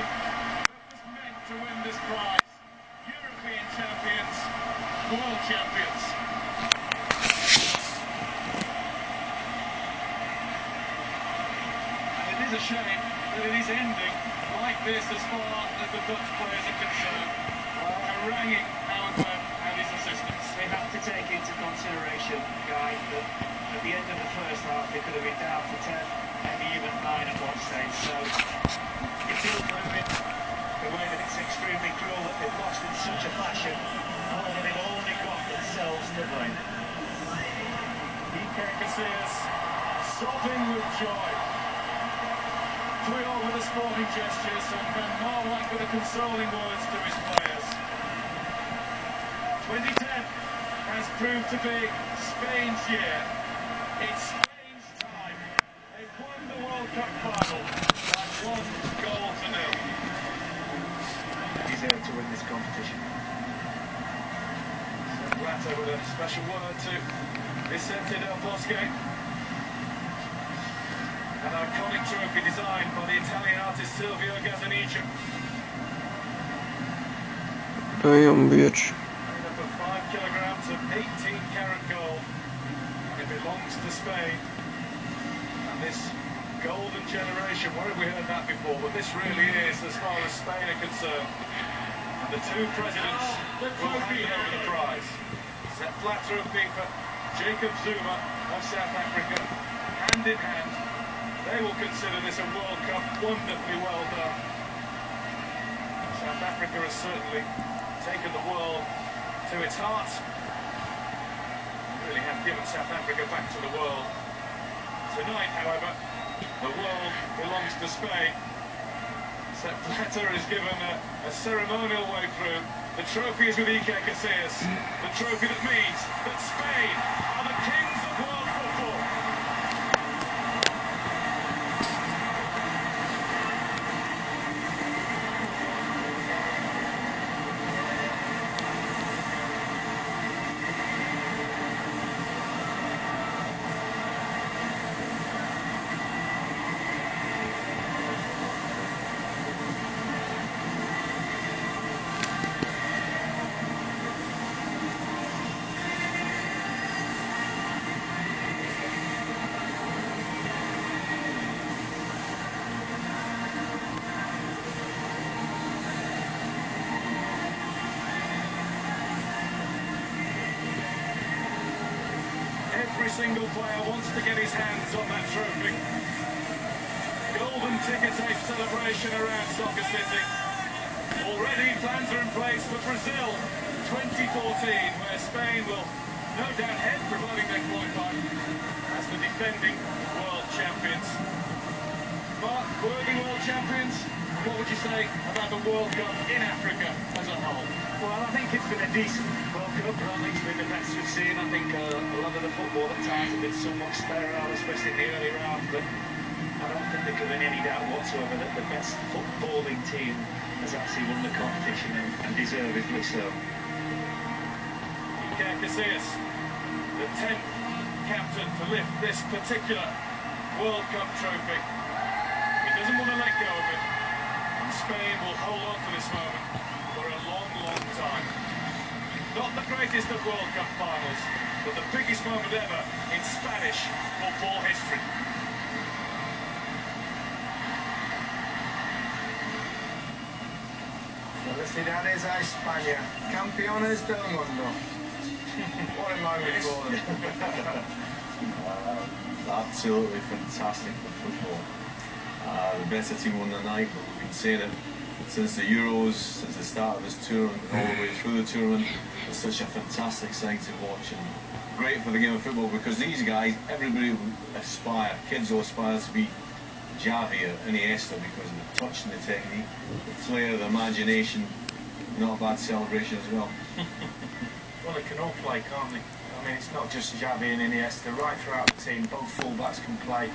that was meant to win this prize. European champions, world champions. And it is a shame that it is ending like this as far as the Dutch players are concerned. Haranguing Howard Webb and his assistants. They have to take into consideration, Guy, that at the end of the first half they could have been down to 10, maybe even 9 at one stage. So you feel for them in the way that it's extremely cruel that they've lost in such a fashion. However, they've only got themselves to blame. Iker Casillas sobbing with joy. Puyol with the sporting gestures and Van Marwijk with the consoling words to his players. 2010 has proved to be Spain's year. It's Spain's time. They've won the World Cup final by 1 goal to 0. They deserve to win this competition. Blatter with a special word to Vicente Del Bosque. An iconic trophy designed by the Italian artist Silvio Gazzaniga. Dayan bir. Made up of 5 kilograms of 18-karat gold, and it belongs to Spain. And this golden generation, where have we heard that before? But this really is, as far as Spain are concerned. And the two presidents will hand over the prize. Sepp Blatter of FIFA, Jacob Zuma of South Africa, hand in hand. They will consider this a World Cup wonderfully well done. South Africa has certainly taken the world to its heart. Really have given South Africa back to the world. Tonight, however, the world belongs to Spain. Sepp Blatter is given a ceremonial way through. The trophy is with Iker Casillas. The trophy that means that Spain are the kings of world football. Every single player wants to get his hands on that trophy. Golden ticker tape celebration around Soccer City. Already plans are in place for Brazil 2014, where Spain will no doubt head, providing they qualify, as the defending world champions. Mark, worthy world champions, what would you say about the World Cup in Africa as a whole? Well, I think it's been a decent World Cup. I don't think it's been the best we've seen. I think a lot of the football at times has been somewhat sterile, especially in the early rounds. But I don't think there could be any doubt whatsoever that the best footballing team has actually won the competition, and deservedly so. Iker Casillas, the 10th captain to lift this particular World Cup trophy. He doesn't want to let go of it, and Spain will hold on to this moment for a long, long time. Not the greatest of World Cup finals, but the biggest moment ever in Spanish football history. Felicidades a España, campeones del mundo. What a moment for them. Absolutely fantastic football. The better team won the night, but we've been saying it since the Euros, since the start of this tournament, and all the way through the tournament. It's such a fantastic sight to watch, and great for the game of football, because these guys, everybody will aspire, kids will aspire to be Xavi or Iniesta because of the touch and the technique, the flair, the imagination. Not a bad celebration as well. Well, they can all play, can't they? I mean, it's not just Xavi and Iniesta. Right throughout the team, both fullbacks can play.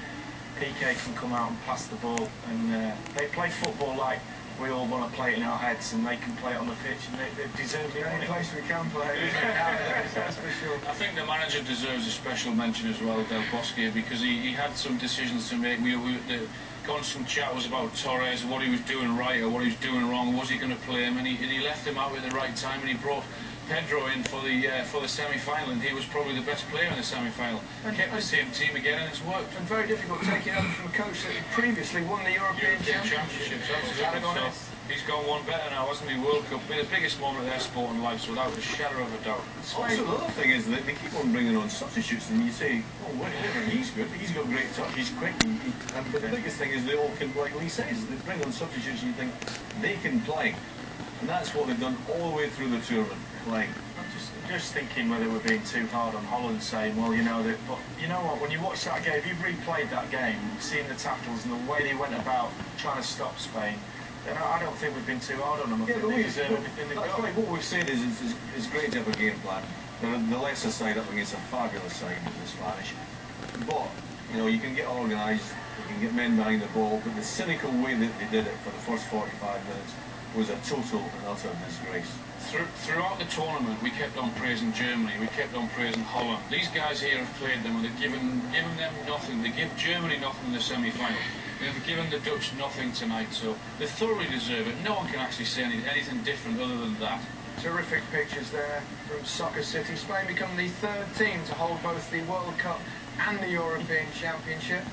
PK can come out and pass the ball, and they play football like we all want to play it in our heads, and they can play it on the pitch, and they deserve the only place we can play it, isn't it, nowadays, that's for sure. I think the manager deserves a special mention as well, Del Bosque, because he had some decisions to make. constant chat was about Torres, what he was doing right or what he was doing wrong. Was he going to play him? And he left him out at the right time, and he brought Pedro in for the semi-final, and he was probably the best player in the semi-final. Kept the same team again, and it's worked. And very difficult taking over from a coach that previously won the European Championships. Absolutely. So he's gone one better now, hasn't he? World Cup, be the biggest moment of their sporting lives, without a shadow of a doubt. Also, the other thing is that they keep on bringing on substitutes, and you say, oh, wait, he's good, he's got great touch, he's quick. But the biggest thing is they all can, like Lee says, they bring on substitutes and you think they can play. And that's what they've done all the way through the tournament, playing. Just thinking whether we're being too hard on Holland, saying, well, you know, but you know what, when you watch that game, if you've replayed that game, seeing the tackles and the way they went about trying to stop Spain, then I don't think we've been too hard on them. I think they deserve everything they've got. Right, what we've said is it's great to have a game plan. They're the lesser side up against a fabulous side with the Spanish. But, you know, you can get organised, you can get men behind the ball, but the cynical way that they did it for the first 45 minutes was a total and utter disgrace. Throughout the tournament, we kept on praising Germany, we kept on praising Holland. These guys here have played them and they've given them nothing. They give Germany nothing in the semi-final. They've given the Dutch nothing tonight, so they thoroughly deserve it. No one can actually say anything different other than that. Terrific pictures there from Soccer City. Spain become the third team to hold both the World Cup and the European Championship.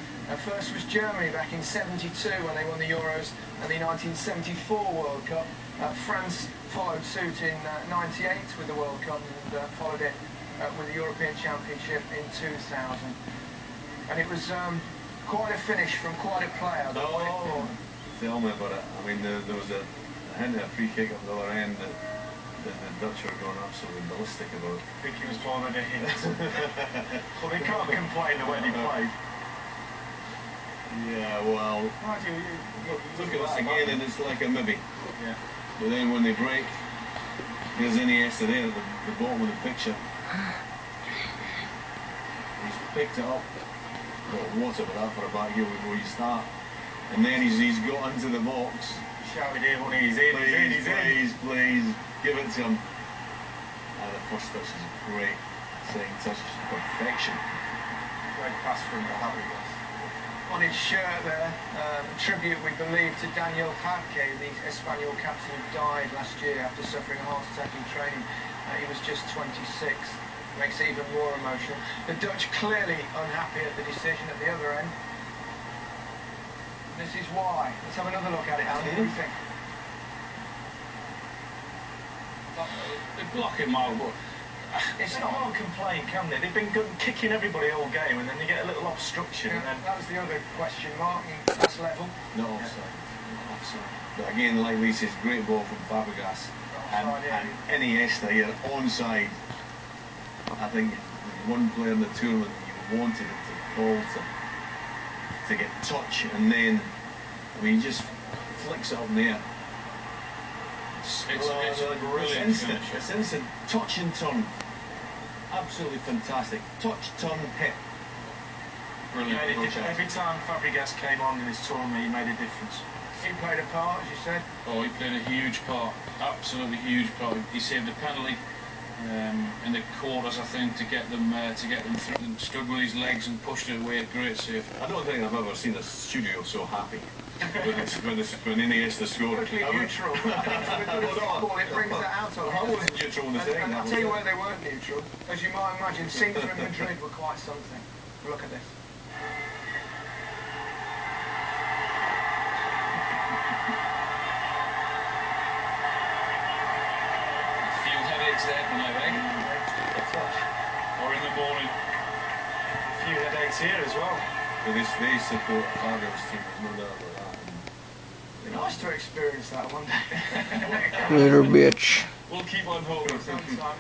First was Germany back in '72 when they won the Euros and the 1974 World Cup. France followed suit in '98 with the World Cup and followed it with the European Championship in 2000. And it was quite a finish from quite a player. Tell me about it. I mean, there was a hint of a free kick up the other end that the Dutch were going absolutely ballistic about. I think it was more than a hint. Well, they can't complain the way they played. Yeah, well, look at that again, and it's like a maybe. Yeah. But then when they break, there's Iniesta there at the bottom of the picture. He's picked it up. Well, what about that for a back heel before you start? And then he's got into the box. Shouted in when he's in, Please, give it to him. And the first touch is great. Second touch is perfection. Great pass from the Harry. On his shirt there, a tribute, we believe, to Daniel Jarque, the Espanyol captain who died last year after suffering a heart attack in training. He was just 26. Makes it even more emotional. The Dutch clearly unhappy at the decision at the other end. This is why. Let's have another look at it, Alan. What do you think? They block him out, but it's not hard to complain, can they? They've been good kicking everybody all game, and then they get a little obstruction. Yeah, and then that was the other question mark, and that's level. No offside. But again, like Lee says, great ball from Fabregas. And Iniesta here, onside. I think one player in the tournament you wanted it to fall to get touch, and then, I mean, he just flicks it up in the air. It's brilliant. It's instant. Touch and turn. Absolutely fantastic. Touch, turn, hit. Brilliant. Every time Fabregas came on in this tournament, he made a difference. He played a part, as you said. Oh, he played a huge part. Absolutely huge part. He saved a penalty in the quarters, I think, to get them through, and stood with his legs and pushed it away. Great save. I don't think I've ever seen a studio so happy when Iniesta scored. Totally neutral. Football, it brings that out of I wasn't neutral in the second. And I'll tell you where they weren't neutral. As you might imagine, scenes from Madrid were quite something. Look at this. There tonight, eh? Or in the morning. A few headaches here as well. But they support a fabulous team, there's no doubt about that. It'd be nice to experience that one day. Little bitch. We'll keep on hoping. Sometime.